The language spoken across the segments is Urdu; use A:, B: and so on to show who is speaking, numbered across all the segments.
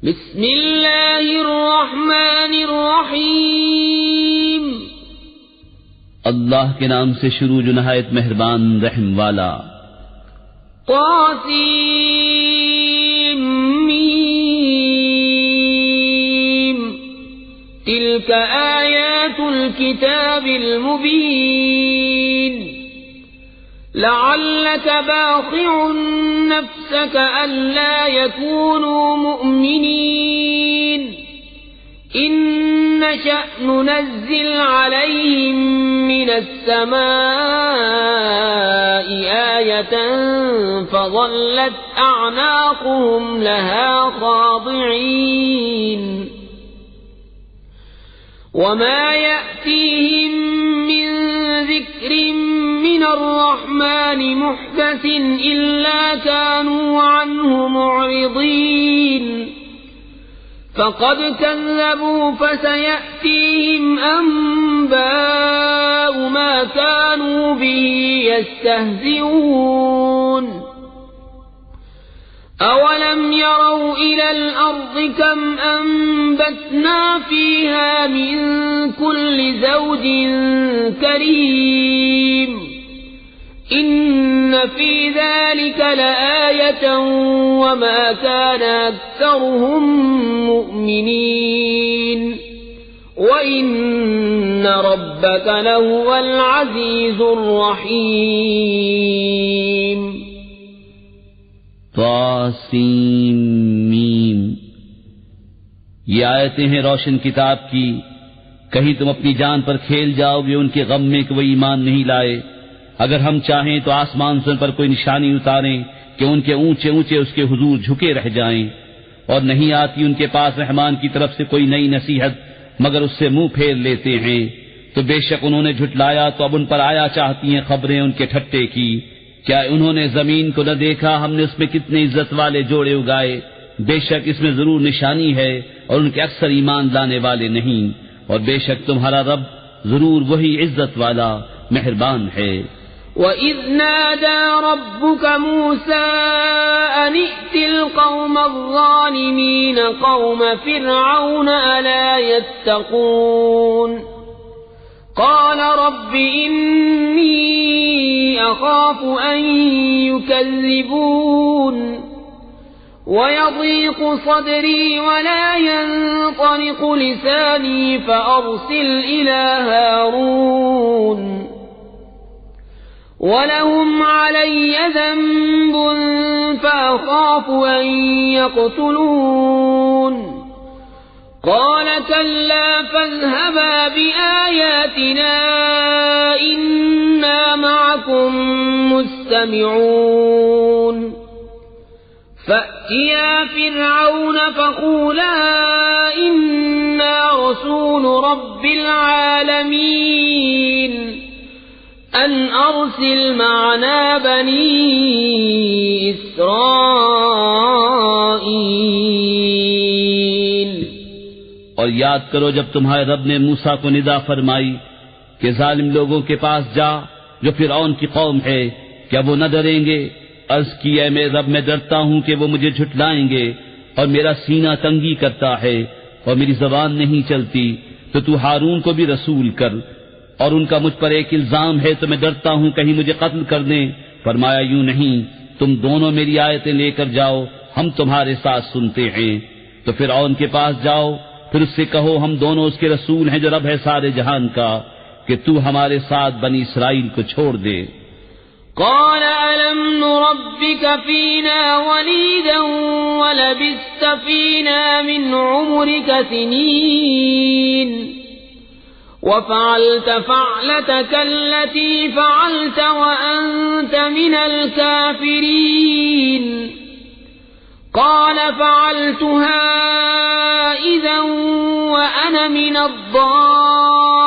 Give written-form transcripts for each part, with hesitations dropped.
A: بسم اللہ الرحمن الرحیم
B: اللہ کے نام سے شروع جو نہایت مہربان رحم والا.
A: طاسیم میم تلک آیات الكتاب المبین لعلك باخع نفسك ألا يكونوا مؤمنين إن نشأ ننزل عليهم من السماء آية فظلت أعناقهم لها خاضعين وما يأتيهم من ذكر من الرحمن محدث إلا كانوا عنه معرضين فقد كذبوا فسيأتيهم أنباء ما كانوا به يستهزئون أولم يروا إلى الأرض كم أنبتنا فيها من كل زوج كريم إن في ذلك لآية وما كان أكثرهم مؤمنين وإن ربك لهو العزيز الرحيم.
B: طاسیم میم. یہ آیتیں ہیں روشن کتاب کی. کہیں تم اپنی جان پر کھیل جاؤ گے ان کے غم میں کہ وہ ایمان نہیں لائے. اگر ہم چاہیں تو آسمان سے ان پر کوئی نشانی اتاریں کہ ان کے اونچے اونچے اس کے حضور جھکے رہ جائیں. اور نہیں آتی ان کے پاس رحمان کی طرف سے کوئی نئی نصیحت مگر اس سے منہ پھیر لیتے ہیں. تو بے شک انہوں نے جھٹلایا تو اب ان پر آیا چاہتی ہیں خبریں ان کے ٹھٹے کی. کیا انہوں نے زمین کو نہ دیکھا؟ ہم نے اس میں کتنے عزت والے جوڑے اگائے. بے شک اس میں ضرور نشانی ہے اور ان کے اکثر ایمان لانے والے نہیں. اور بے شک تمہارا رب ضرور وہی عزت والا مہربان ہے.
A: وَإِذْ نَادَى رَبُّكَ مُوسَىٰ أَنِ ائْتِ الْقَوْمَ الظَّالِمِينَ قَوْمَ فِرْعَوْنَ أَلَا يَتَّقُونَ قَالَ رَبِّ إِنِّي أَخَافُ أَن يُكَذِّبُونِ وَيَضِيقُ صَدْرِي وَلَا يَنطَلِقُ لِسَانِي فَأَرْسِلْ إِلَىٰ هَارُونَ وَلَهُمْ عَلَيَّ ذَنبٌ فَأَخَافُ أَن يَقْتُلُونِ قَالَ كَلَّا فَاذْهَبَا بِآيَاتِنَا إِنَّا مَعَكُمْ مُسْتَمِعُونَ فَأْتِيَا فِرْعَوْنَ فَقُولَا إِنَّا رَسُولُ رَبِّ الْعَالَمِينَ أَنْ أَرْسِلْ مَعَنَا بَنِي إِسْرَائِيلَ.
B: اور یاد کرو جب تمہارے رب نے موسیٰ کو ندا فرمائی کہ ظالم لوگوں کے پاس جا جو فرعون کی قوم ہے، کیا وہ نہ ڈریں گے؟ عرض کی اے میرے رب میں ڈرتا ہوں کہ وہ مجھے جھٹلائیں گے اور میرا سینہ تنگی کرتا ہے اور میری زبان نہیں چلتی. تو ہارون کو بھی رسول کر. اور ان کا مجھ پر ایک الزام ہے تو میں ڈرتا ہوں کہیں مجھے قتل کر دیں. فرمایا یوں نہیں، تم دونوں میری آیتیں لے کر جاؤ، ہم تمہارے ساتھ سنتے ہیں. تو فرعون کے پاس جاؤ، پھر اس سے کہو ہم دونوں اس کے رسول ہیں جو رب ہے سارے جہان کا، کہ تو ہمارے ساتھ بنی اسرائیل کو چھوڑ دے.
A: قال ألم نربك فينا وليدا ولبثت فينا من عمرك سنين وفعلت فعلتك التي فعلت وأنت من الكافرين. قال فعلتها إذا وأنا من الضالين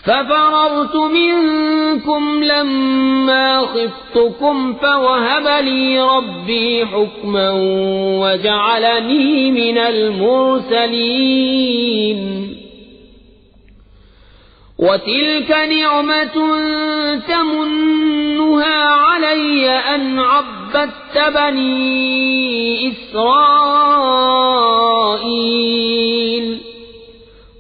A: ففررت منكم لما خفتكم فوهب لي ربي حكما وجعلني من المرسلين. وتلك نعمة تمنها علي أن عبدت عبدت بني إسرائيل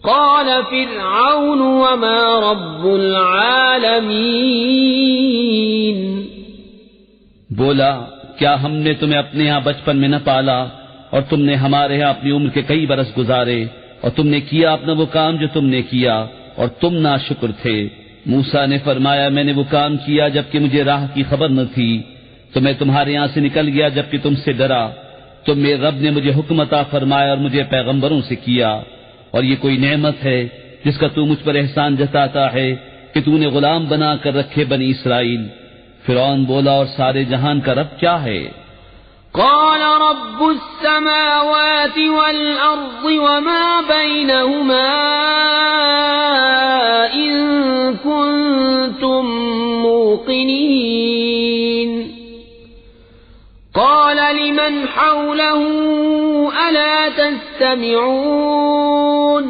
A: قال فرعون وما رب العالمين
B: بولا کیا ہم نے تمہیں اپنے ہاں بچپن میں نہ پالا اور تم نے ہمارے ہاں اپنی عمر کے کئی برس گزارے اور تم نے کیا اپنا وہ کام جو تم نے کیا اور تم ناشکر تھے؟ موسیٰ نے فرمایا میں نے وہ کام کیا جبکہ مجھے راہ کی خبر نہ تھی، تو میں تمہارے یہاں سے نکل گیا جبکہ تم سے ڈرا، تو میرے رب نے مجھے حکم عطا فرمایا اور مجھے پیغمبروں سے کیا، اور یہ کوئی نعمت ہے جس کا تو مجھ پر احسان جتاتا ہے کہ تو نے غلام بنا کر رکھے بنی اسرائیل؟ فرعون بولا اور سارے جہان کا رب کیا ہے؟
A: قال رب السماوات والأرض وما بينهما إن كنتم موقنين قال لمن حوله ألا تستمعون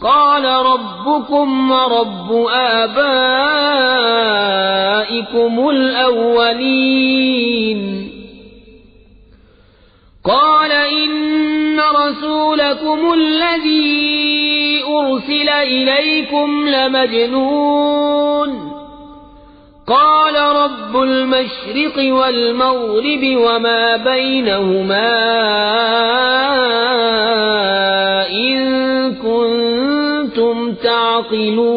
A: قال ربكم ورب آبائكم الأولين قال إن رسولكم الذي أرسل إليكم لمجنون قال رب المشرق والمغرب وما بينهما إن كنتم تعقلون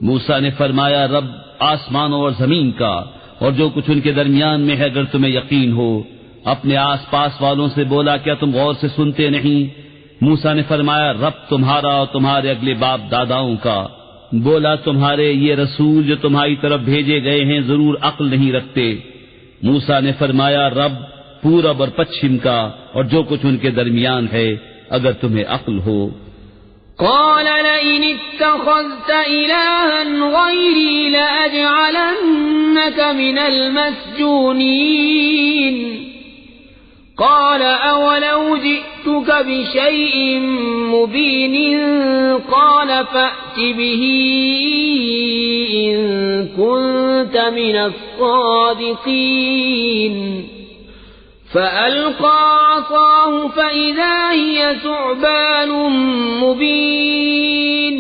B: موسیٰ نے فرمایا رب آسمانوں اور زمین کا اور جو کچھ ان کے درمیان میں ہے اگر تمہیں یقین ہو۔ اپنے آس پاس والوں سے بولا کیا تم غور سے سنتے نہیں؟ موسیٰ نے فرمایا رب تمہارا اور تمہارے اگلے باپ داداؤں کا۔ بولا تمہارے یہ رسول جو تمہاری طرف بھیجے گئے ہیں ضرور عقل نہیں رکھتے۔ موسیٰ نے فرمایا رب پورب اور پچھم کا اور جو کچھ ان کے درمیان ہے اگر تمہیں عقل ہو۔
A: قال لئن اتخذت إلها غيري لأجعلنك من المسجونين قال أولو جئتك بشيء مبين قال فأت به إن كنت من الصادقين فألقى عصاه فإذا هي ثعبان مبين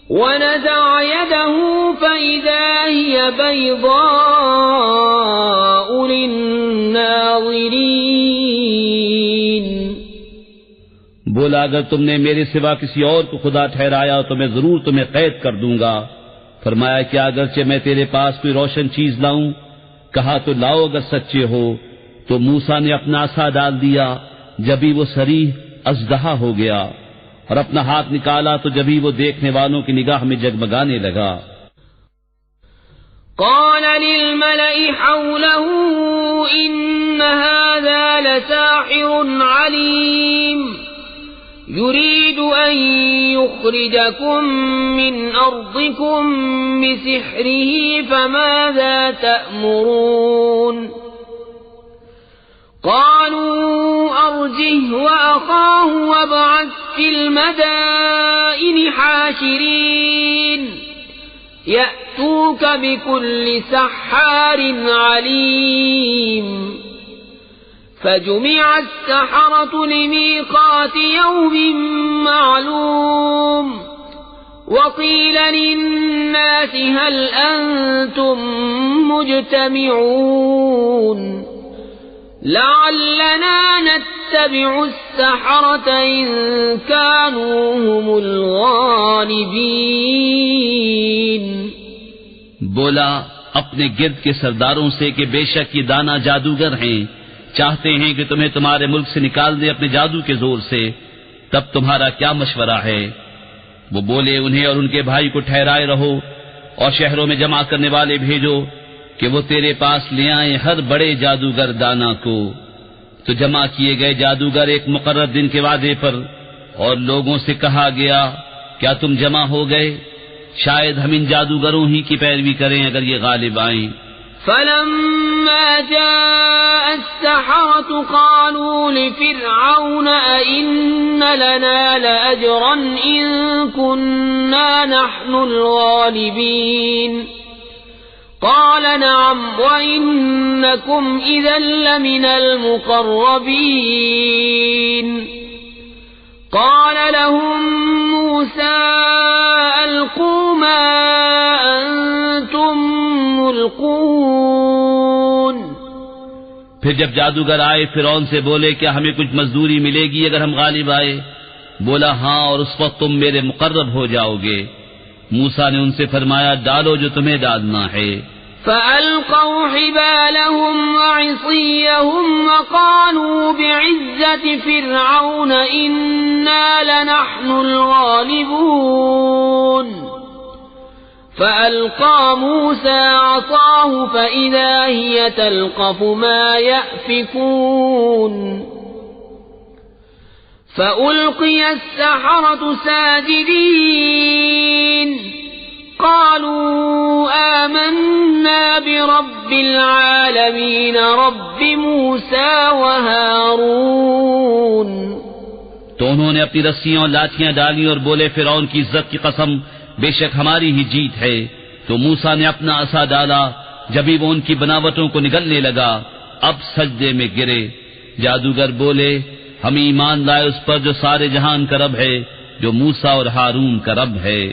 A: ونزع يده فإذا هي بيضاء للناظرين
B: بولا اگر تم نے میرے سوا کسی اور کو خدا ٹھہرایا تو میں ضرور تمہیں قید کر دوں گا۔ فرمایا کیا اگرچہ میں تیرے پاس کوئی روشن چیز لاؤں؟ کہا تو لاؤ اگر سچے ہو۔ تو موسیٰ نے اپنا عصا ڈال دیا، جبھی وہ صریح اژدہا ہو گیا، اور اپنا ہاتھ نکالا تو جبھی وہ دیکھنے والوں کی نگاہ میں جگمگانے لگا۔
A: قال للملأ حوله إن هذا لساحر عليم يريد أن يخرجكم من أرضكم بسحره فماذا تأمرون قالوا أرجه وأخاه وابعث في المدائن حاشرين يأتوك بكل سحار عليم فجمع السحرة لميقات يوم معلوم وقيل للناس هل أنتم مجتمعون لعلنا نتبع السحرة إن كانوا هم الغالبين
B: بولا اپنے گرد کے سرداروں سے کہ بے شک یہ دانا جادوگر ہیں، چاہتے ہیں کہ تمہیں تمہارے ملک سے نکال دے اپنے جادو کے زور سے، تب تمہارا کیا مشورہ ہے؟ وہ بولے انہیں اور ان کے بھائی کو ٹھہرائے رہو اور شہروں میں جمع کرنے والے بھیجو کہ وہ تیرے پاس لے آئیں ہر بڑے جادوگر دانا کو۔ تو جمع کیے گئے جادوگر ایک مقرر دن کے وعدے پر، اور لوگوں سے کہا گیا کیا تم جمع ہو گئے؟ شاید ہم ان جادوگروں ہی کی پیروی کریں اگر یہ غالب آئیں۔
A: فلما جاء السحرة قالوا لفرعون أئن لنا لأجرا إن كنا نحن الغالبين قال نعم وإنكم إذا لمن المقربين قال لهم موسى ألقوا ما أنتم ملقون
B: پھر جب جادوگر آئے فرعون سے بولے کیا ہمیں کچھ مزدوری ملے گی اگر ہم غالب آئے؟ بولا ہاں، اور اس وقت تم میرے مقرب ہو جاؤ گے۔ موسیٰ نے ان سے فرمایا ڈالو جو تمہیں ڈالنا ہے۔
A: فألقوا حبالهم وعصيهم وقالوا بعزة فرعون إنا لنحن الغالبون فألقى موسى عصاه فإذا هي تلقف ما يأفكون فألقي السحرة ساجدين قالوا آمنا برب العالمين رب موسى وهارون
B: تو انہوں نے اپنی رسیاں اور لاٹھیاں ڈالی اور بولے فرعون کی عزت کی قسم بے شک ہماری ہی جیت ہے۔ تو موسیٰ نے اپنا عصا ڈالا، جبھی وہ ان کی بناوٹوں کو نگلنے لگا، اب سجدے میں گرے۔ جادوگر بولے ہم ایمان لائے اس پر جو سارے جہان کا رب ہے، جو موسیٰ اور ہارون کا رب ہے۔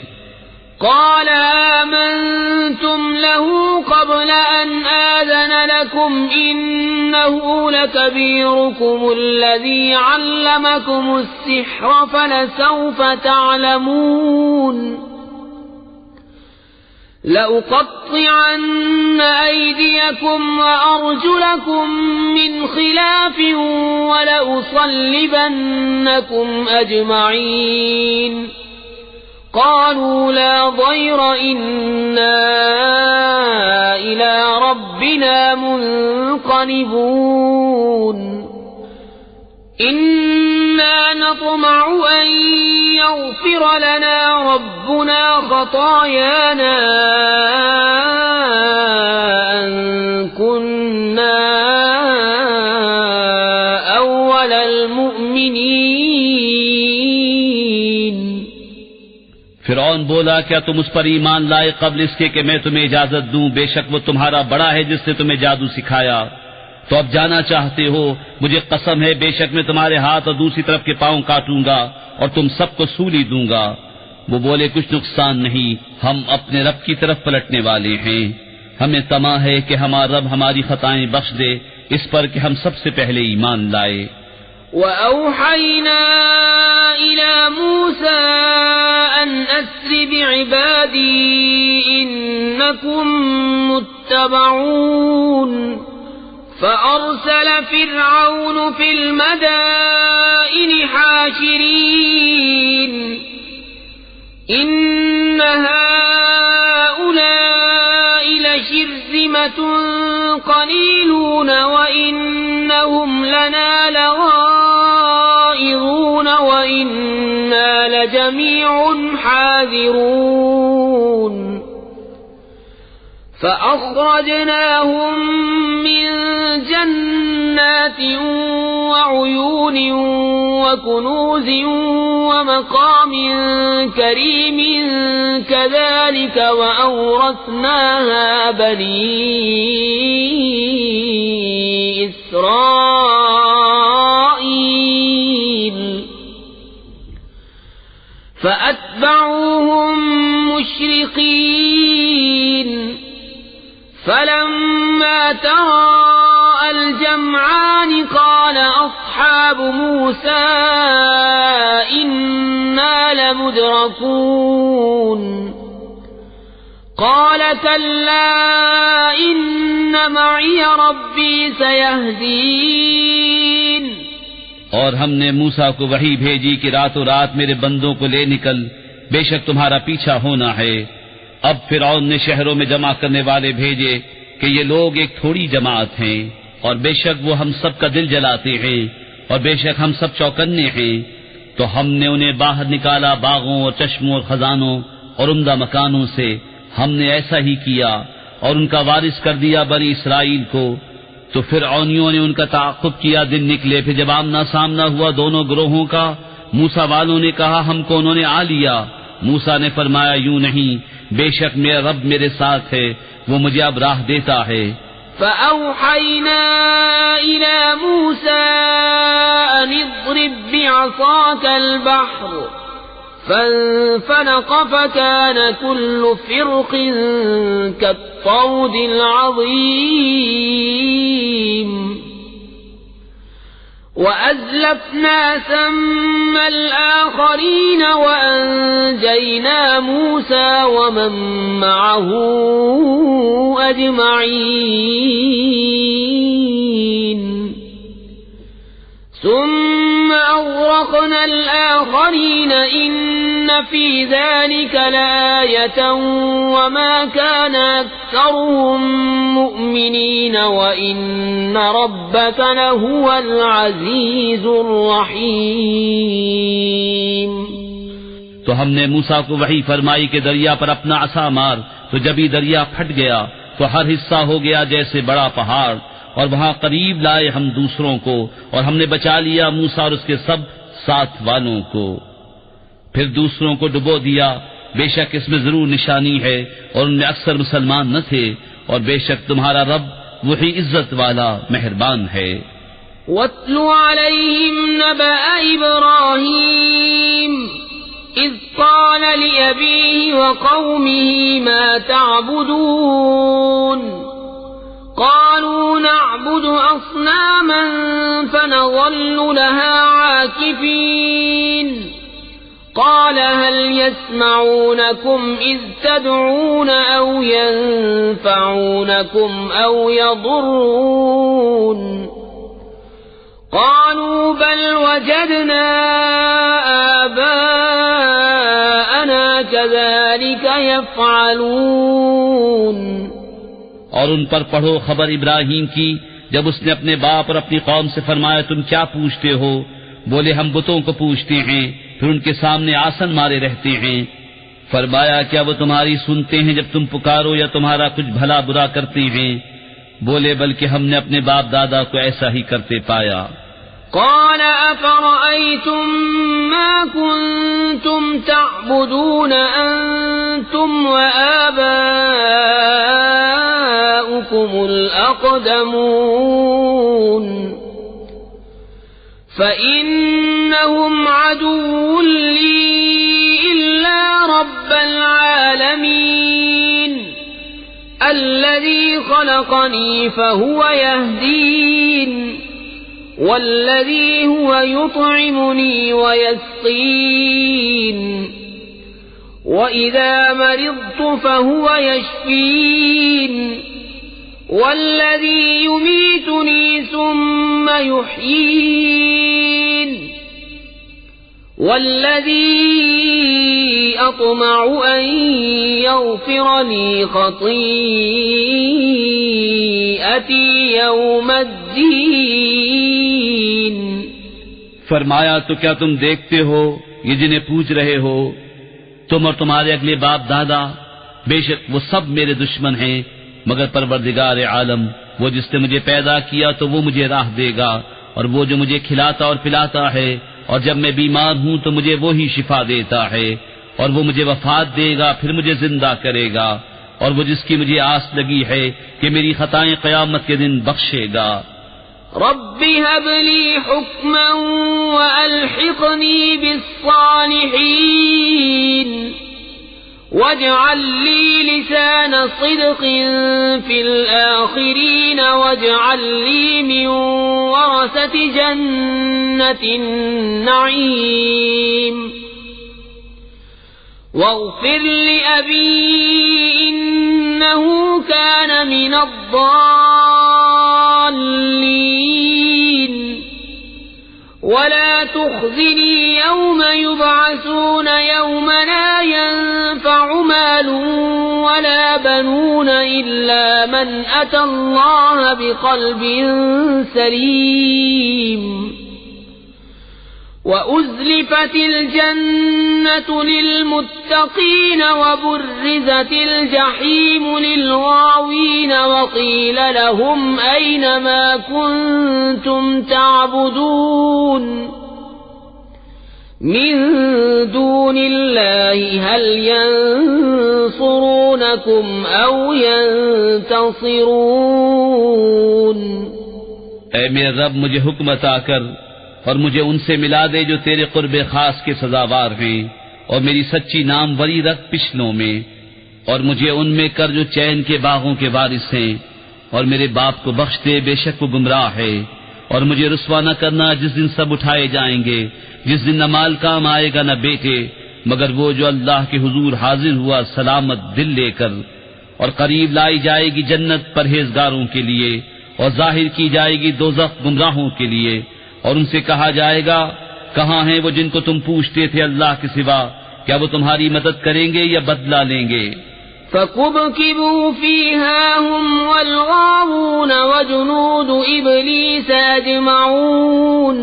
A: قال آمنتم له قبل أن آذن لكم إنه لكبيركم الذي علمكم السحر فلسوف تعلمون لأقطعن أيديكم وأرجلكم من خلاف ولأصلبنكم أجمعين قالوا لا ضير إنا إلى ربنا منقلبون إنا نطمع أن يغفر لنا ربنا خطايانا أن كنا أول المؤمنين۔
B: فرعون بولا کیا تم اس پر ایمان لائے قبل اس کے کہ میں تمہیں اجازت دوں؟ بے شک وہ تمہارا بڑا ہے جس نے تمہیں جادو سکھایا۔ تو اب جانا چاہتے ہو؟ مجھے قسم ہے بے شک میں تمہارے ہاتھ اور دوسری طرف کے پاؤں کاٹوں گا اور تم سب کو سولی دوں گا۔ وہ بولے کچھ نقصان نہیں، ہم اپنے رب کی طرف پلٹنے والے ہیں۔ ہمیں طمع ہے کہ ہمارا رب ہماری خطائیں بخش دے، اس پر کہ ہم سب سے پہلے ایمان لائے۔
A: وَأَوْحَيْنَا إِلَى مُوسَىٰ أَنْ أَسْرِ بِعِبَادِي إِنَّكُمْ مُتَّبَعُونَ فَأَرْسَلَ فِرْعَوْنُ فِي الْمَدَائِنِ حَاشِرِينَ إِنَّ هَٰؤُلَاءِ لَشِرْذِمَةٌ قَلِيلُونَ وَإِنَّهُمْ لَنَا لَغَائِظُونَ وَإِنَّا لَجَمِيعٌ حَاذِرُونَ فَأَخْرَجْنَاهُمْ مِنْ جَنَّاتٍ وَعُيُونٍ وَكُنُوزٍ وَمَقَامٍ كَرِيمٍ كَذَلِكَ وَأَوْرَثْنَاهَا بَنِي إِسْرَائِيلَ فَأَتْبَعُوهُمْ مُشْرِقِينَ فَلَمَّا تَرَاءَى الْجَمْعَانِ قَالَ أَصْحَابُ مُوسَىٰ إِنَّا لَمُدْرَكُونَ قَالَ كَلَّا إِنَّ مَعِيَ رَبِّي سَيَهْدِينِ
B: اور ہم نے موسیٰ کو وحی بھیجی کہ راتوں رات میرے بندوں کو لے نکل، بے شک تمہارا پیچھا ہونا ہے۔ اب فرعون نے شہروں میں جمع کرنے والے بھیجے کہ یہ لوگ ایک تھوڑی جماعت ہیں، اور بے شک وہ ہم سب کا دل جلاتے ہیں، اور بے شک ہم سب چوکنے ہیں۔ تو ہم نے انہیں باہر نکالا باغوں اور چشموں اور خزانوں اور عمدہ مکانوں سے، ہم نے ایسا ہی کیا اور ان کا وارث کر دیا بنی اسرائیل کو۔ تو فرعونیوں نے ان کا تعاقب کیا، دن نکلے، پھر جب آمنا سامنا ہوا دونوں گروہوں کا، موسیٰ والوں نے کہا ہم کو انہوں نے آ لیا، موسیٰ نے فرمایا یوں نہیں، بے شک میرا رب میرے ساتھ ہے، وہ مجھے اب راہ دیتا ہے۔
A: فأوحينا إلى موسى أن اضرب بعصاك البحر فانفلق فكان كل فرق كالطود العظيم وأزلفنا ثم الآخرين وأنجينا موسى ومن معه أجمعين ثم أغرقنا الآخرين إن في ذلك لآية وما كان أكثرهم مؤمنين وإن ربك لهو العزيز الرحيم۔
B: تو ہم نے موسیٰ کو وحی فرمائی کہ دریا پر اپنا عصا مار، تو جب ہی دریا پھٹ گیا تو ہر حصہ ہو گیا جیسے بڑا پہاڑ، اور وہاں قریب لائے ہم دوسروں کو، اور ہم نے بچا لیا موسیٰ اور اس کے سب ساتھ والوں کو، پھر دوسروں کو ڈبو دیا۔ بے شک اس میں ضرور نشانی ہے، اور ان میں اکثر مسلمان نہ تھے، اور بے شک تمہارا رب وہی عزت والا مہربان ہے۔
A: وَاتْلُ عَلَيْهِمْ نَبَأَ إِبْرَاهِيمَ إِذْ قَالَ لِأَبِيهِ وَقَوْمِهِ مَا تَعْبُدُونَ قَالُوا نَعْبُدُ أَصْنَامًا فَنَظَلُّ لَهَا عَاكِفِينَ قَالَ هَلْ يَسْمَعُونَكُمْ إِذْ تَدْعُونَ أَوْ يَنفَعُونَكُمْ أَوْ يَضُرُّونَ قَالُوا بَلْ وَجَدْنَا آبَاءَنَا كَذَلِكَ يَفْعَلُونَ۔
B: اور ان پر پڑھو خبر ابراہیم کی جب اس نے اپنے باپ اور اپنی قوم سے فرمایا تم کیا پوچھتے ہو؟ بولے ہم بتوں کو پوچھتے ہیں، پھر ان کے سامنے آسن مارے رہتے ہیں۔ فرمایا کیا وہ تمہاری سنتے ہیں جب تم پکارو یا تمہارا کچھ بھلا برا کرتے ہیں؟ بولے بلکہ ہم نے اپنے باپ دادا کو ایسا ہی کرتے پایا۔
A: قال أفرأيتم ما كنتم تعبدون أنتم وآباؤكم الأقدمون فإنهم عدو لي إلا رب العالمين الذي خلقني فهو يهدين والذي هو يطعمني ويسقين وإذا مرضت فهو يشفين والذي يميتني ثم يحيين والذي أطمع أن يغفر لي خطيئتي يوم الدين۔
B: فرمایا تو کیا تم دیکھتے ہو یہ جنہیں پوچھ رہے ہو تم اور تمہارے اگلے باپ دادا؟ بے شک وہ سب میرے دشمن ہیں مگر پروردگار عالم وہ جس نے مجھے پیدا کیا تو وہ مجھے راہ دے گا، اور وہ جو مجھے کھلاتا اور پلاتا ہے، اور جب میں بیمار ہوں تو مجھے وہی شفا دیتا ہے، اور وہ مجھے وفات دے گا پھر مجھے زندہ کرے گا، اور وہ جس کی مجھے آس لگی ہے کہ میری خطائیں قیامت کے دن بخشے گا۔
A: رب هب لي حكما وألحقني بالصالحين واجعل لي لسان صدق في الآخرين واجعل لي من ورثة جنة النعيم واغفر لأبي إنه كان من الضالين ولا تخزني يوم يبعثون يوم لا ينفع مال ولا بنون إلا من أتى الله بقلب سليم وأزلفت الجنة للمتقين وبرزت الجحيم للغاوين وقيل لهم أين ما كنتم تعبدون من دون الله هل ينصرونكم أو ينتصرون؟
B: اے میرے رب مجھے حکم عطا کر اور مجھے ان سے ملا دے جو تیرے قرب خاص کے سزاوار ہیں، اور میری سچی ناموری رکھ پچھلوں میں، اور مجھے ان میں کر جو چین کے باغوں کے وارث ہیں، اور میرے باپ کو بخش دے بے شک وہ گمراہ ہے، اور مجھے رسوا نہ کرنا جس دن سب اٹھائے جائیں گے، جس دن نہ مال کام آئے گا نہ بیٹے، مگر وہ جو اللہ کے حضور حاضر ہوا سلامت دل لے کر، اور قریب لائی جائے گی جنت پرہیزگاروں کے لیے، اور ظاہر کی جائے گی دوزخ گمراہوں کے لیے، اور ان سے کہا جائے گا کہاں ہیں وہ جن کو تم پوچھتے تھے اللہ کے سوا، کیا وہ تمہاری مدد کریں گے یا بدلہ لیں گے؟
A: فَكُبْكِبُوا فِيهَا هُمْ وَالْغَاوُونَ وَجُنُودُ إِبْلِيسَ أَجْمَعُونَ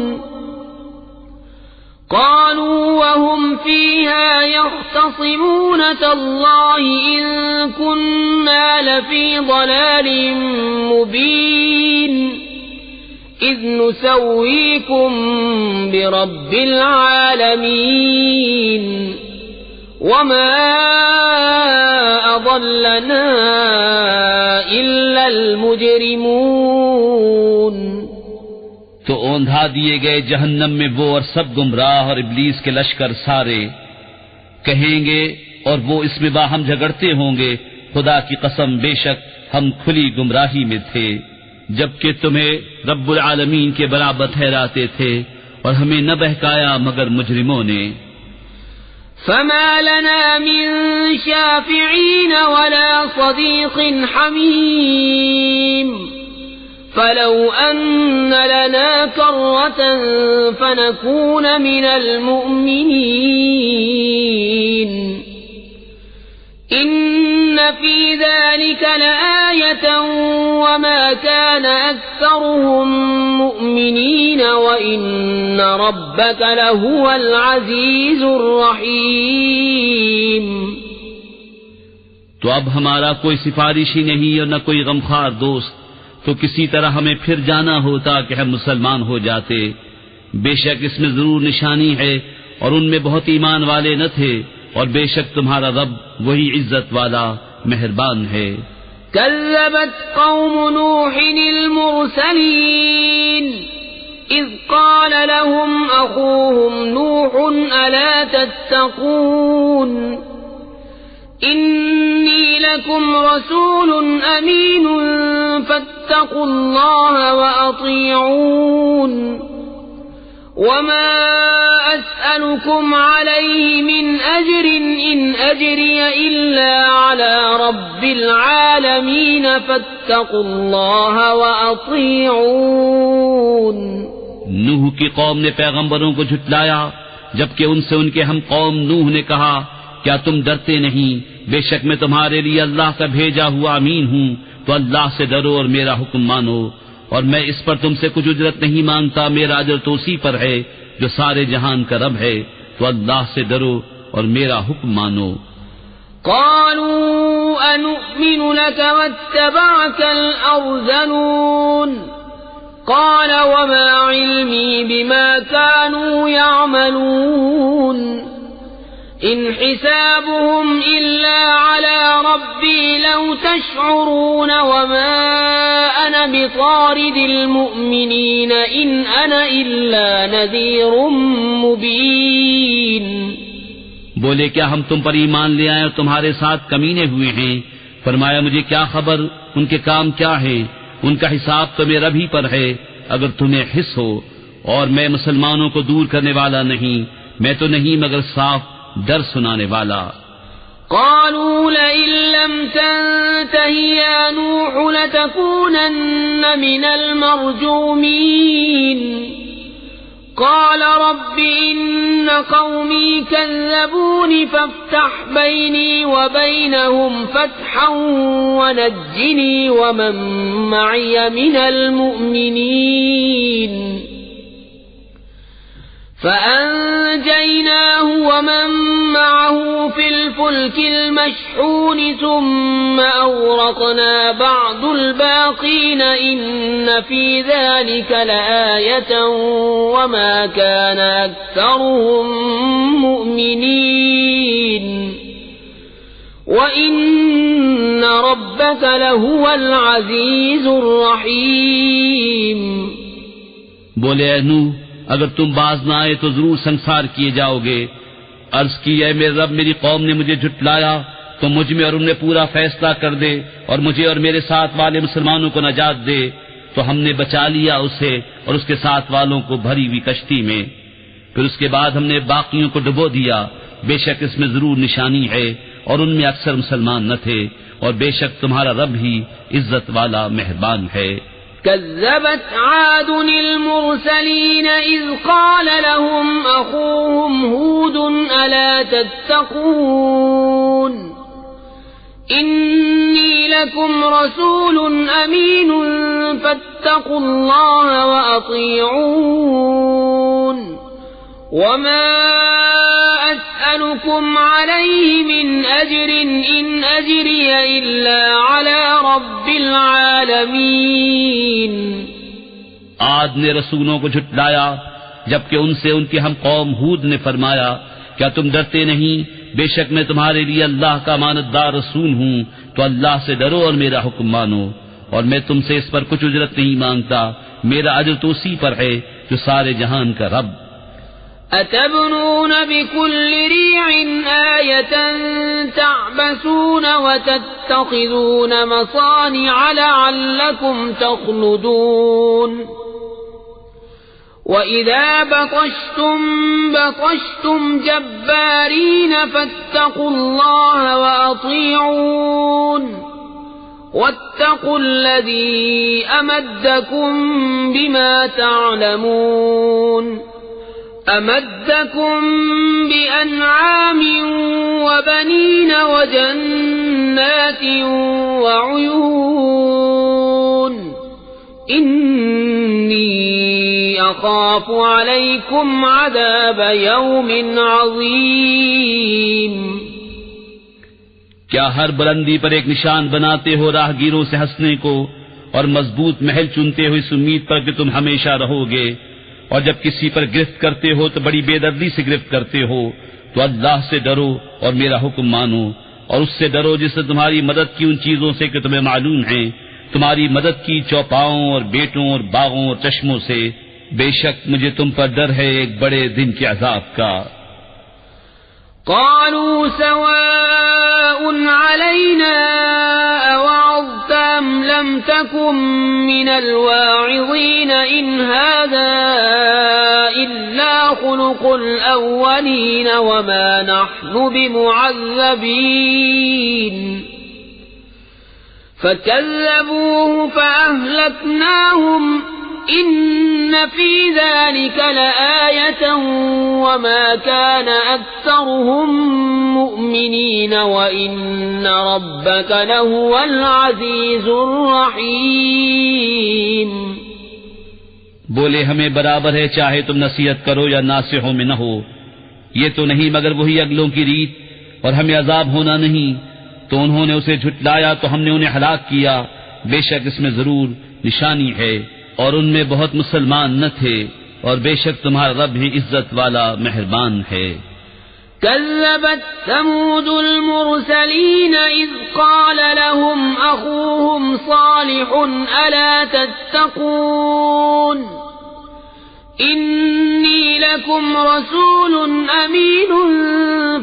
A: قَالُوا وَهُمْ فِيهَا يَخْتَصِمُونَ تَاللَّهِ إِن كُنَّا لَفِي ضَلَالٍ مُبِينٍ إِذْ نُسَوِّيكُمْ بِرَبِّ الْعَالَمِينَ وَمَا أَضَلَّنَا إِلَّا الْمُجْرِمُونَ۔
B: تو اوندھا دیے گئے جہنم میں وہ اور سب گمراہ اور ابلیس کے لشکر سارے، کہیں گے اور وہ اس میں باہم جھگڑتے ہوں گے خدا کی قسم بے شک ہم کھلی گمراہی میں تھے، جبکہ تمہیں رب العالمین کے برابر ٹھہراتے تھے اور ہمیں نہ بہکایا مگر مجرموں نے۔
A: فما لنا من شافعين ولا صديق حميم فلو أن لنا كرة فنكون من المؤمنين إن في ذلك لآية وما كان أكثرهم مؤمنين وإن ربك لهو العزيز الرحيم۔
B: تو اب ہمارا کوئی سفارشی نہیں اور نہ کوئی غمخوار دوست، تو کسی طرح ہمیں پھر جانا ہوتا کہ ہم مسلمان ہو جاتے، بے شک اس میں ضرور نشانی ہے اور ان میں بہت ایمان والے نہ تھے، اور بے شک تمہارا رب وہی عزت والا مہربان ہے۔
A: كذبت قوم نوح المرسلين إذ قال لهم أخوهم نوح ألا تتقون إني لكم رسول أمين فاتقوا الله وأطيعون وما أسألكم عليه من أجر إن أجري إلا على رب العالمين فاتقوا الله وأطيعون۔
B: نوح کی قوم نے پیغمبروں کو جھٹلایا جبکہ ان سے ان کے ہم قوم نوح نے کہا کیا تم ڈرتے نہیں، بے شک میں تمہارے لیے اللہ کا بھیجا ہوا امین ہوں، تو اللہ سے ڈرو اور میرا حکم مانو، اور میں اس پر تم سے کچھ اجرت نہیں مانگتا، میرا اجر تو اسی پر ہے جو سارے جہان کا رب ہے، تو اللہ سے ڈرو اور میرا حکم مانو۔
A: قالوا أنؤمن لك واتبعك الأرذلون قال وما علمي بما كانوا يعملون إن حسابهم إلا على ربي لو تشعرون وما أنا بطارد المؤمنين إن أنا إلا نذير مبين۔
B: بولے کیا ہم تم پر ایمان لے آئے اور تمہارے ساتھ کمینے ہوئے ہیں؟ فرمایا مجھے کیا خبر ان کے کام کیا ہیں، ان کا حساب تو میرا بھی پر ہے اگر تمہیں حس ہو، اور میں مسلمانوں کو دور کرنے والا نہیں، میں تو نہیں مگر صاف ڈر سنانے والا۔
A: قالوا لئن لم تنته يا نوح لتكونن من المرجومين قال رب إن قومي كذبوني فافتح بيني وبينهم فتحا ونجني ومن معي من المؤمنين فأنجيناه ومن معه في الفلك المشحون ثم أغرقنا بعد الباقين إن في ذلك لآية وما كان أكثرهم مؤمنين وإن ربك لهو العزيز الرحيم.
B: بولے اے نوح، اگر تم باز نہ آئے تو ضرور سنسار کیے جاؤ گے. عرض کی، اے میرے رب، میری قوم نے مجھے جھٹلایا تو مجھ میں اور ان میں پورا فیصلہ کر دے اور مجھے اور میرے ساتھ والے مسلمانوں کو نجات دے. تو ہم نے بچا لیا اسے اور اس کے ساتھ والوں کو بھری ہوئی کشتی میں. پھر اس کے بعد ہم نے باقیوں کو ڈبو دیا. بے شک اس میں ضرور نشانی ہے اور ان میں اکثر مسلمان نہ تھے، اور بے شک تمہارا رب ہی عزت والا مہربان ہے.
A: كذبت عاد المرسلين إذ قال لهم أخوهم هود ألا تتقون إني لكم رسول أمين فاتقوا الله وأطيعون وما أسألكم عليه من أجر إن أجري إلا على رب العالمين.
B: عاد نے رسولوں کو جھٹلایا جبکہ ان سے ان کی ہم قوم ہود نے فرمایا، کیا تم ڈرتے نہیں؟ بے شک میں تمہارے لیے اللہ کا امانتدار رسول ہوں، تو اللہ سے ڈرو اور میرا حکم مانو، اور میں تم سے اس پر کچھ اجرت نہیں مانگتا، میرا اجر تو اسی پر ہے جو سارے جہان کا رب.
A: أتبنون بكل ريع آية تعبثون وتتخذون مصانع لعلكم تخلدون وإذا بطشتم جبارين فاتقوا الله وأطيعون واتقوا الذي أمدكم بما تعلمون أمدكم بأنعام وبنين وجنات وعيون إني أخاف عليكم عذاب يوم عظيم.
B: کیا ہر بلندی پر ایک نشان بناتے ہو راہگیروں سے ہنسنے کو، اور مضبوط محل چنتے ہو اس امید پر کہ تم ہمیشہ رہو گے، اور جب کسی پر گرفت کرتے ہو تو بڑی بے دردی سے گرفت کرتے ہو، تو اللہ سے ڈرو اور میرا حکم مانو، اور اس سے ڈرو جس سے تمہاری مدد کی ان چیزوں سے کہ تمہیں معلوم ہیں، تمہاری مدد کی چوپاؤں اور بیٹوں اور باغوں اور چشموں سے. بے شک مجھے تم پر ڈر ہے ایک بڑے دن کے عذاب کا.
A: قالوا سواء علينا أوعظت أم لم تكن من الواعظين إن هذا إلا خلق الأولين وما نحن بمعذبين فكذبوه فأهلكناهم إن في ذلك لآية وما كان أكثرهم مؤمنين وإن ربك لهو العزيز الرحيم.
B: بولے ہمیں برابر ہے چاہے تم نصیحت کرو یا ناصحوں میں نہ ہو، یہ تو نہیں مگر وہی اگلوں کی ریت، اور ہمیں عذاب ہونا نہیں. تو انہوں نے اسے جھٹلایا تو ہم نے انہیں ہلاک کیا. بے شک اس میں ضرور نشانی ہے اور ان میں بہت مسلمان نہ تھے، اور بے شک تمہارا رب ہی عزت والا مہربان ہے.
A: كذبت ثمود المرسلين إذ قال لهم أخوهم صالح ألا تتقون إني لكم رسول أمين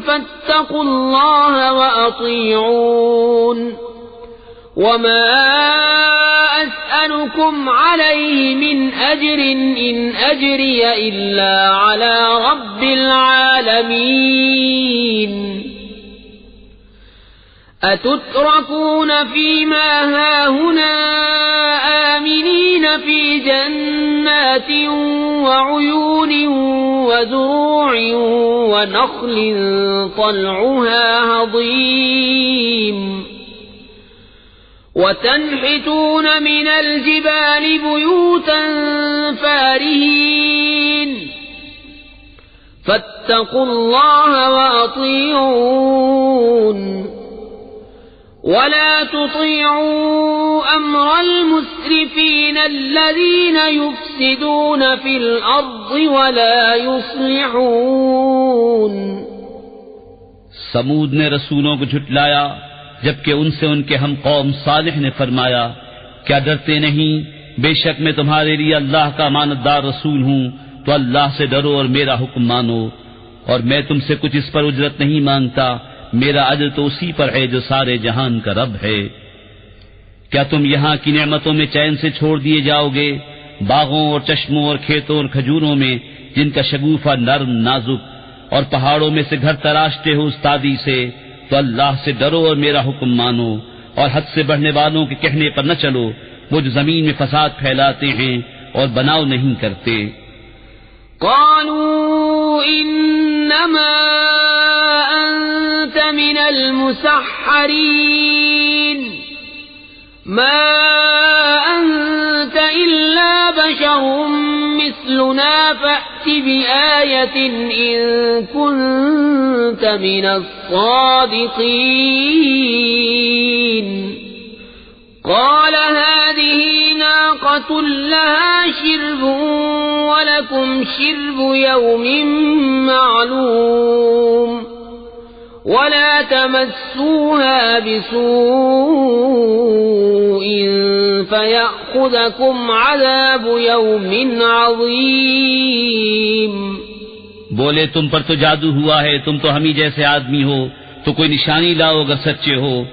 A: فاتقوا الله وأطيعون وما أسألكم عليه من أجر إن أجري إلا على رب العالمين. أتتركون فيما هاهنا آمنين في جنات وعيون وزروع ونخل طلعها هضيم وتنحتون من الجبال بيوتا فارهين فاتقوا الله وأطيعون ولا تطيعوا أمر المسرفين الذين يفسدون في الأرض ولا يصلحون.
B: سمود نے رسولوں کو جھٹلایا جبکہ ان سے ان کے ہم قوم صالح نے فرمایا کیا ڈرتے نہیں، بے شک میں تمہارے لیے اللہ کا امانتدار رسول ہوں، تو اللہ سے ڈرو اور میرا حکم مانو، اور میں تم سے کچھ اس پر اجرت نہیں مانگتا، میرا اجر تو اسی پر ہے جو سارے جہان کا رب ہے. کیا تم یہاں کی نعمتوں میں چین سے چھوڑ دیے جاؤ گے، باغوں اور چشموں اور کھیتوں اور کھجوروں میں جن کا شگوفہ نرم نازک، اور پہاڑوں میں سے گھر تراشتے ہو استادی سے، تو اللہ سے ڈرو اور میرا حکم مانو، اور حد سے بڑھنے والوں کے کہنے پر نہ چلو، وہ جو زمین میں فساد پھیلاتے ہیں اور بناؤ نہیں کرتے.
A: قالوا انما انت من المسحرين ما انت الا بشر مثلنا فأت بآية ان كنت من الصادقين. قال هذه ناقة لها شرب ولكم شرب يوم معلوم ولا تمسوها بسوء فيأخذكم عذاب يوم عظيم.
B: بولے تم پر تو جادو ہوا ہے، تم تو ہم ہی جیسے آدمی ہو، تو کوئی نشانی لاؤ اگر سچے ہو.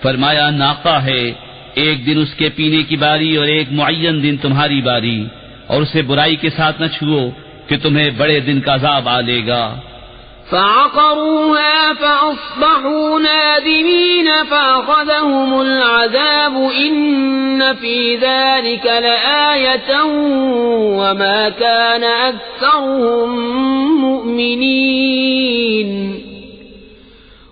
B: فرمایا ناقہ ہے، ایک دن اس کے پینے کی باری اور ایک معین دن تمہاری باری، اور اسے برائی کے ساتھ نہ چھوؤ کہ تمہیں بڑے دن کا عذاب آ لے گا.
A: فعقروها فأصبحوا نادمين فأخذهم العذاب إن في ذلك لآية وما كان أكثرهم مؤمنين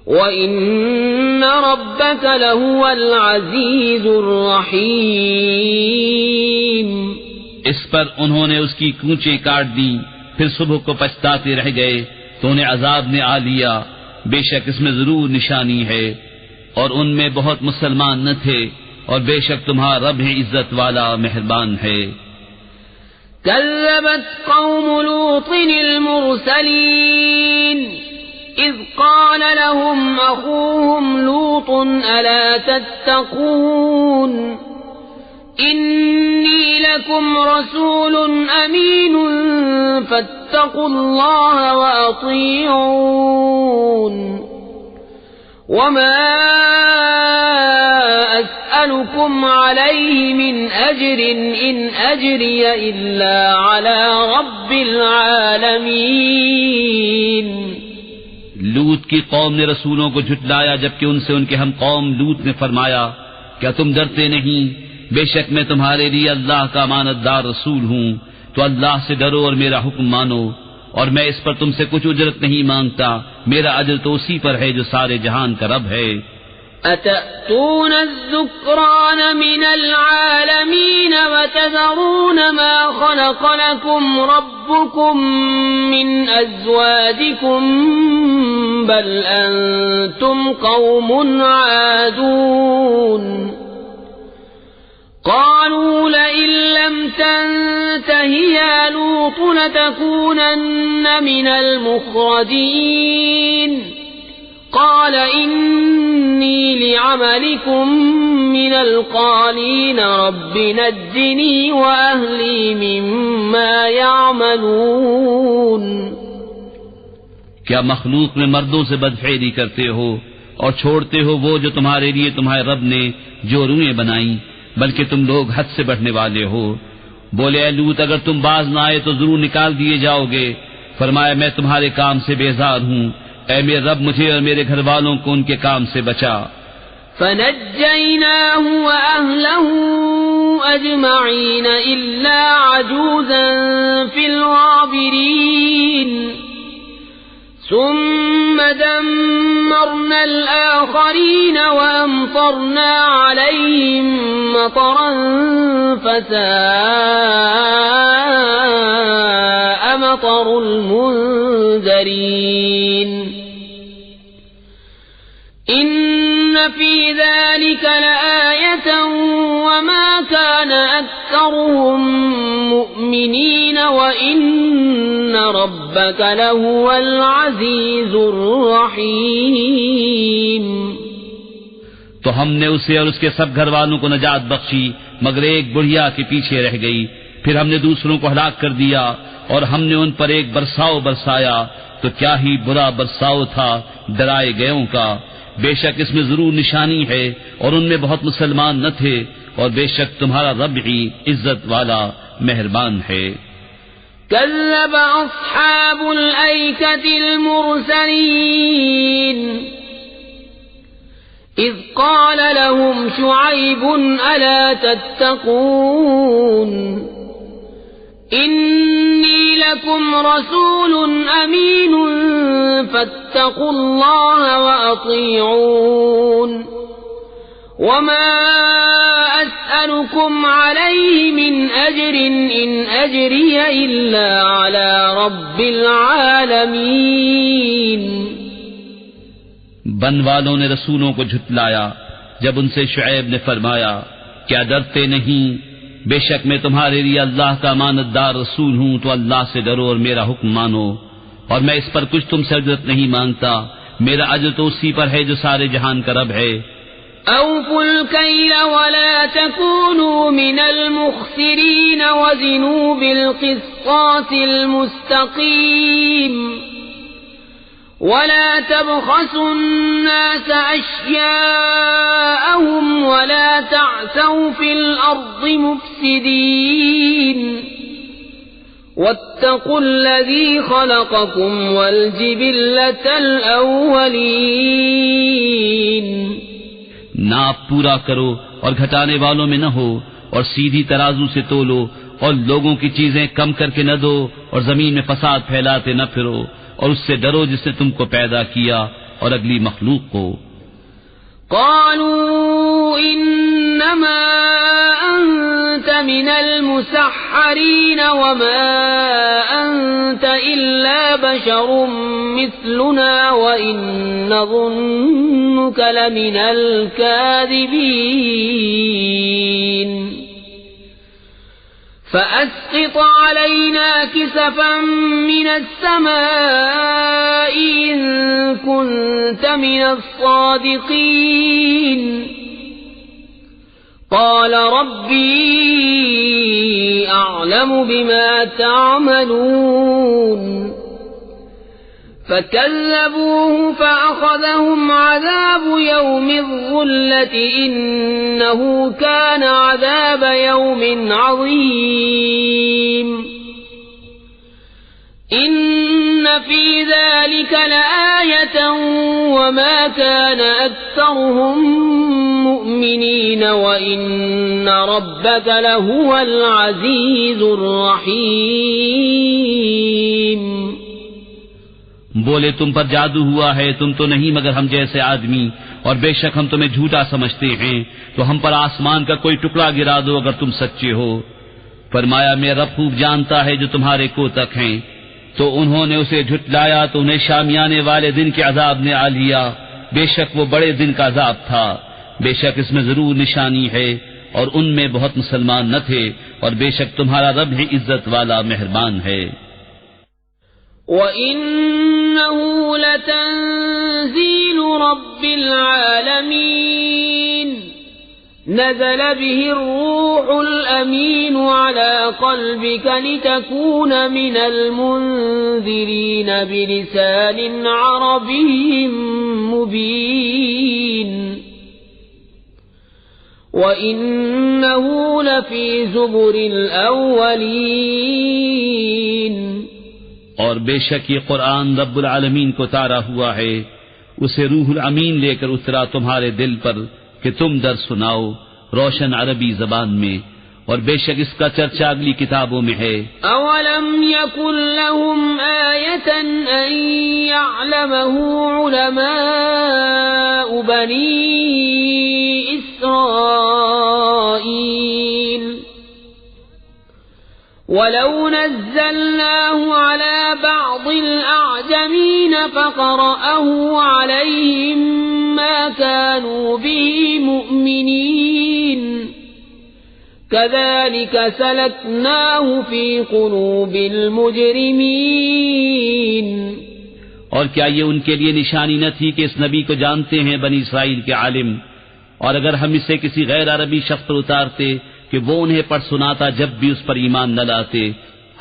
A: وَإِنَّ رَبَّكَ لَهُوَ الْعَزِيزُ الرَّحِيمُ.
B: اس پر انہوں نے اس کی کونچیں کاٹ دی، پھر صبح کو پچھتاتے رہ گئے تو انہیں عذاب نے آ لیا. بے شک اس میں ضرور نشانی ہے، اور ان میں بہت مسلمان نہ تھے، اور بے شک تمہارا رب ہے عزت والا مہربان ہے.
A: كذبت قوم لوط المرسلين إذ قال لهم أخوهم لوط ألا تتقون إني لكم رسول أمين فاتقوا الله وأطيعون وما أسألكم عليه من أجر إن أجري إلا على رب العالمين.
B: لوط کی قوم نے رسولوں کو جھٹلایا جبکہ ان سے ان کے ہم قوم لوط نے فرمایا کیا تم ڈرتے نہیں، بے شک میں تمہارے لیے اللہ کا امانتدار رسول ہوں، تو اللہ سے ڈرو اور میرا حکم مانو، اور میں اس پر تم سے کچھ اجرت نہیں مانگتا، میرا اجر تو اسی پر ہے جو سارے جہان کا رب ہے.
A: أتأتون الذكران من العالمين وتذرون ما خلق لكم ربكم من أزواجكم بل أنتم قوم عادون. قالوا لئن لم تنته يا لوط لتكونن من المخرجين. قال إني لعملكم من القالين رب نجني وأهلي مما يعملون.
B: کیا مخلوق میں مردوں سے بدفعلی کرتے ہو اور چھوڑتے ہو وہ جو تمہارے لیے تمہارے رب نے جو روئیں بنائیں، بلکہ تم لوگ حد سے بڑھنے والے ہو. بولے اے لوط اگر تم باز نہ آئے تو ضرور نکال دیے جاؤ گے. فرمایا میں تمہارے کام سے بیزار ہوں، اے میرے رب مجھے اور میرے گھر والوں کو ان کے کام سے بچا.
A: فنجيناه وأهله أجمعين إلا عجوزا في الغابرين. ثم دمرنا الآخرين وأمطرنا عليهم مطرا فساء مطر المنذرين إن في ذلك لآية وما كان أكثرهم مؤمنين وإن ربك لهو العزيز الرحيم.
B: تو ہم نے اسے اور اس کے سب گھر والوں کو نجات بخشی مگر ایک بڑھیا کے پیچھے رہ گئی. پھر ہم نے دوسروں کو ہلاک کر دیا اور ہم نے ان پر ایک برساؤ برسایا تو کیا ہی برا برساؤ تھا ڈرائے گئوں کا. بے شک اس میں ضرور نشانی ہے اور ان میں بہت مسلمان نہ تھے اور بے شک تمہارا رب ہی عزت والا مہربان ہے.
A: كذب أصحاب الأيكة المرسلين إذ قال لهم شعيب ألا تتقون إني لكم رسول أمين فاتقوا الله وأطيعون وما أسألكم عليه من أجر إن أجري إلا على رب العالمين.
B: بن والوں نے رسولوں کو جھٹلایا جب ان سے شعیب نے فرمایا کیا ڈرتے نہیں؟ بے شک میں تمہارے لیے اللہ کا امانت دار رسول ہوں تو اللہ سے ڈرو اور میرا حکم مانو اور میں اس پر کچھ تم سے اجرت نہیں مانگتا. میرا اجر تو اسی پر ہے جو سارے جہان کا رب ہے.
A: أوفوا الكيل ولا تكونوا من المخسرين وزنوا بالقسطاس المستقيم ولا تبخسوا الناس أشياءهم ولا تعثوا في الأرض مفسدين واتقوا الذي خلقكم والجبلة الأولين.
B: ناپ پورا کرو اور گھٹانے والوں میں نہ ہو اور سیدھی ترازو سے تولو اور لوگوں کی چیزیں کم کر کے نہ دو اور زمین میں فساد پھیلاتے نہ پھرو اور اس سے ڈرو جس نے تم کو پیدا کیا اور اگلی مخلوق کو.
A: قالوا إنما أنت من المسحرين وما أنت إلا بشر مثلنا وإن نظنك لمن الكاذبين فأسقط علينا كسفا من السماء إن كنت من الصادقين. قال ربي أعلم بما تعملون فكذبوه فأخذهم عذاب يوم الظلة إنه كان عذاب يوم عظيم. إن في ذلك لآية وما كان أكثرهم مؤمنين وإن ربك لهو العزيز الرحيم.
B: بولے تم پر جادو ہوا ہے، تم تو نہیں مگر ہم جیسے آدمی، اور بے شک ہم تمہیں جھوٹا سمجھتے ہیں، تو ہم پر آسمان کا کوئی ٹکڑا گرا دو اگر تم سچے ہو. فرمایا میرا رب خوب جانتا ہے جو تمہارے کوتک ہیں. تو انہوں نے اسے جھٹلایا تو انہیں شامیانے والے دن کے عذاب نے آ لیا. بے شک وہ بڑے دن کا عذاب تھا. بے شک اس میں ضرور نشانی ہے اور ان میں بہت مسلمان نہ تھے اور بے شک تمہارا رب ہی عزت والا مہربان ہے.
A: وَإِنَّهُ لَتَنزِيلُ رَبِّ الْعَالَمِينَ نَزَلَ بِهِ الرُّوحُ الْأَمِينُ عَلَى قَلْبِكَ لِتَكُونَ مِنَ الْمُنذِرِينَ بِلِسَانٍ عَرَبِيٍّ مُبِينٍ وَإِنَّهُ لَفِي زُبُرِ الْأَوَّلِينَ.
B: اور بے شک یہ قرآن رب العالمین کو اتارا ہوا ہے، اسے روح الامین لے کر اترا تمہارے دل پر کہ تم در سناؤ روشن عربی زبان میں، اور بے شک اس کا چرچا اگلی کتابوں میں ہے.
A: اولم یکن لهم آیة ان یعلمه علماء بنی اسرائیل ولو نزلناه على بعض الأعجمين فقرأه عليهم ما كانوا به مؤمنين كذلك سلكناه في قلوب المجرمين.
B: اور کیا یہ ان کے لیے نشانی نہ تھی کہ اس نبی کو جانتے ہیں بنی اسرائیل کے عالم، اور اگر ہم اسے کسی غیر عربی شخص پر اتارتے کہ وہ انہیں پڑھ سناتا جب بھی اس پر ایمان نہ لاتے،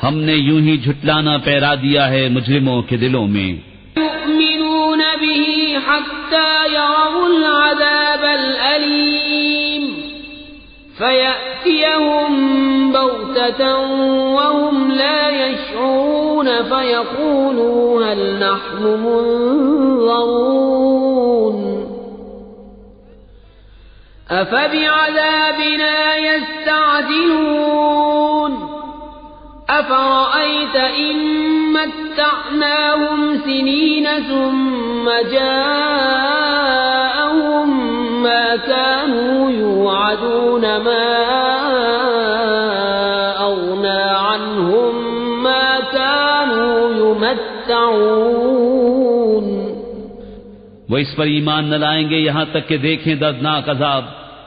B: ہم نے یوں ہی جھٹلانا پیرا دیا ہے مجرموں کے دلوں میں.
A: يؤمنون به حتى يروا العذاب الأليم فيأتيهم بغتة وهم لا يشعرون فيقولوا هل نحن منظرون أفبعذابنا يستعجلون أفرأيت إن متعناهم سنين ثم جاءهم ما كانوا يوعدون ما أغنى عنهم ما كانوا يمتعون.
B: وہ اس پر ایمان نہ لائیں گے یہاں تک کہ دیکھیں دردناک عذاب،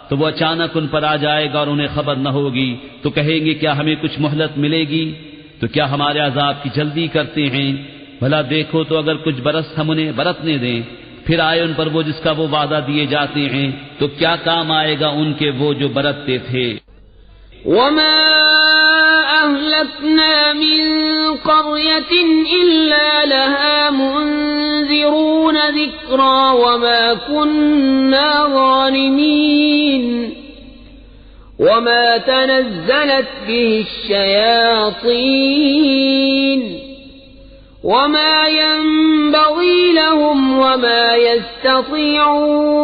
B: تو وہ اچانک ان پر آ جائے گا اور انہیں خبر نہ ہوگی، تو کہیں گے کیا ہمیں کچھ مہلت ملے گی؟ تو کیا ہمارے عذاب کی جلدی کرتے ہیں؟ بھلا دیکھو تو اگر کچھ برس ہم انہیں برتنے دیں، پھر آئے ان پر وہ جس کا وہ وعدہ دیے جاتے ہیں، تو کیا کام آئے گا ان کے وہ جو برتتے تھے؟
A: وما أهلكنا من قرية إلا لها منذرون ذكرى وما كنا ظالمين وما تنزلت به الشياطين وما ينبغي لهم وما يستطيعون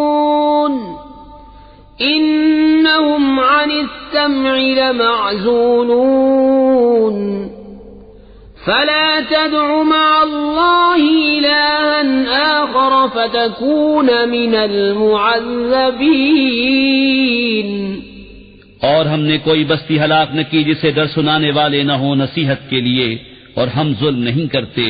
A: إنهم عن السمع لمعزولون فلا تدع مع الله إلها آخر فتكون من المعذبين.
B: اور ہم نے کوئی بستی ہلاک نہ کی جسے ڈر سنانے والے نہ ہوں نصیحت کے لیے، اور ہم ظلم نہیں کرتے.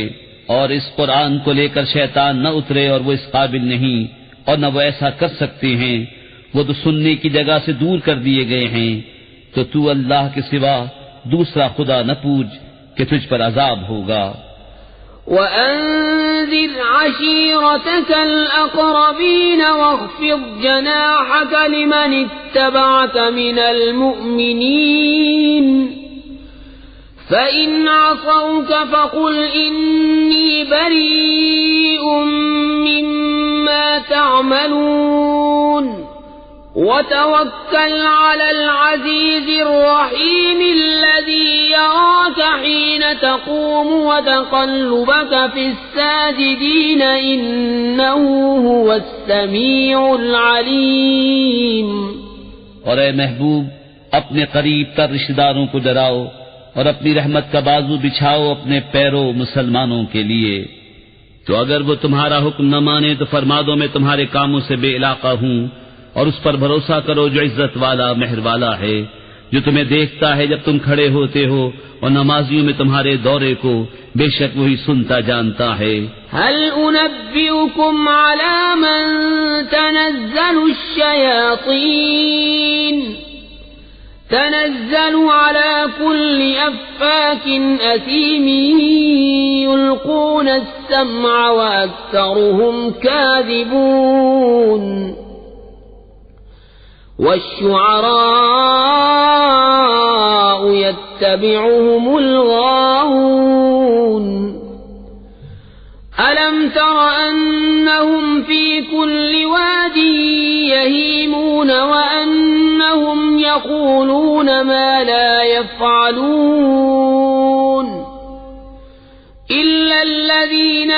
B: اور اس قرآن کو لے کر شیطان نہ اترے اور وہ اس قابل نہیں، اور نہ وہ ایسا کر سکتے ہیں، وہ تو سننے کی جگہ سے دور کر دیے گئے ہیں. تو اللہ کے سوا دوسرا خدا نہ پوچھ کہ تجھ پر عذاب ہوگا.
A: وَأَنذِرْ عَشِيرَتَكَ الْأَقْرَبِينَ وَاخْفِضْ جَنَاحَكَ لِمَنِ اتَّبَعَكَ مِنَ الْمُؤْمِنِينَ فَإِنْ عَصَوْكَ فَقُلْ إِنِّي بَرِيءٌ مِّمَّا تَعْمَلُونَ وَتَوَكَّلْ عَلَى الْعَزِيزِ الرَّحِيمِ الَّذِي يَرَاكَ حِينَ تَقُومُ وَتَقَلُّبَكَ فِي السَّاجِدِينَ إِنَّهُ هُوَ السَّمِيعُ الْعَلِيمُ.
B: اور اے محبوب، اپنے قریب تر رشتہ داروں کو ڈراؤ اور اپنی رحمت کا بازو بچھاؤ اپنے پیرو مسلمانوں کے لیے. تو اگر وہ تمہارا حکم نہ مانے تو فرما دو میں تمہارے کاموں سے بے علاقہ ہوں، اور اس پر بھروسہ کرو جو عزت والا مہر والا ہے، جو تمہیں دیکھتا ہے جب تم کھڑے ہوتے ہو اور نمازیوں میں تمہارے دورے کو، بے شک وہی سنتا جانتا ہے.
A: هل أنبئكم على من تنزل الشياطين تنزل على كل أفاك أثيم يلقون السمع وأكثرهم كاذبون. والشعراء يتبعهم الغاوون. ألم تر أنهم في كل واد يهيمون وأنهم يقولون ما لا يفعلون إلا الذين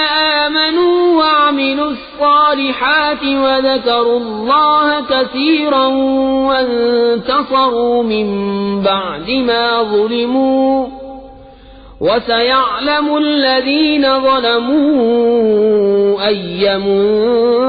A: آمنوا وعملوا الصالحات وذكروا الله كثيرا وانتصروا من بعد ما ظلموا وسيعلم الذين ظلموا أي منقلب